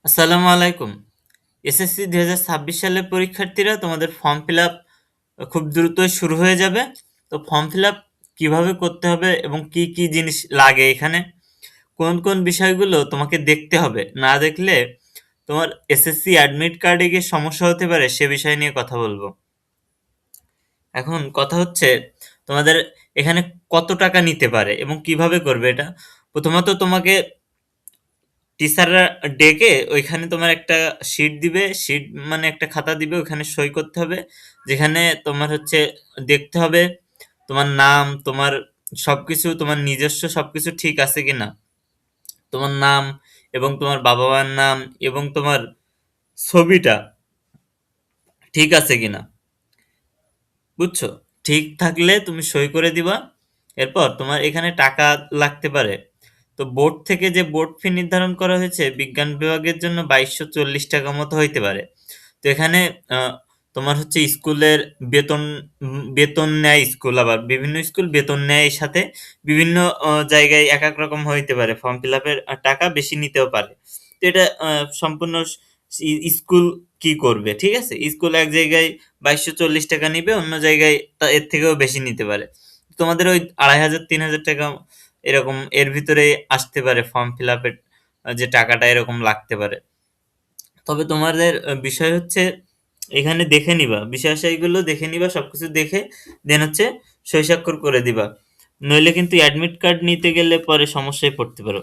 আসসালামু আলাইকুম। এসএসসি ২০২৬ সালের পরীক্ষার্থীরা তোমাদের ফর্ম ফিল আপ খুব দ্রুতই শুরু হয়ে যাবে। তো ফর্ম ফিল আপ কীভাবে করতে হবে এবং কি কি জিনিস লাগে এখানে, কোন কোন বিষয়গুলো তোমাকে দেখতে হবে, না দেখলে তোমার এসএসসি অ্যাডমিট কার্ডে গিয়ে সমস্যা হতে পারে, সে বিষয় নিয়ে কথা বলবো। এখন কথা হচ্ছে তোমাদের এখানে কত টাকা নিতে পারে এবং কিভাবে করবে এটা। প্রথমত তোমাকে টিচাররা ডেকে ওইখানে তোমার একটা শিট দিবে। শিট মানে একটা খাতা দিবে, ওখানে সই করতে হবে। যেখানে তোমার হচ্ছে দেখতে হবে তোমার নাম, তোমার সবকিছু, তোমার নিজস্ব সবকিছু ঠিক আছে কিনা। তোমার নাম এবং তোমার বাবা-মার নাম এবং তোমার ছবিটা ঠিক আছে কিনা। বুঝছো? ঠিক থাকলে তুমি সই করে দিবা। এরপর তোমার এখানে টাকা লাগতে পারে। তো বোর্ড থেকে যে বোর্ড ফি নির্ধারণ করা হয়েছে বিজ্ঞান বিভাগের জন্য ২২৪০ টাকা মতো হইতে পারে। তো এখানে তোমার হচ্ছে স্কুলের বেতন বেতন নেয় স্কুল, আবার বিভিন্ন স্কুল বেতন নেয় এর সাথে বিভিন্ন জায়গায় এক এক রকম হইতে পারে। ফর্ম ফিল আপের টাকা বেশি নিতেও পারে। তো এটা সম্পূর্ণ স্কুল কি করবে, ঠিক আছে? স্কুল এক জায়গায় ২২৪০ টাকা নিবে, অন্য জায়গায় এর থেকেও বেশি নিতে পারে। তোমাদের ওই ২৫০০ ৩০০০ টাকা এরকম এর ভিতরে আসতে পারে ফর্ম ফিল আপের যে টাকাটা এরকম লাগতে পারে। তবে তোমাদের বিষয় হচ্ছে এখানে দেখে নিবা, বিষয়-আশয়গুলো দেখে নিবা, সবকিছু দেখে দেন হচ্ছে সই স্বাক্ষর করে দিবা। নইলে কিন্তু অ্যাডমিট কার্ড নিতে গেলে পরে সমস্যায় পড়তে পারো।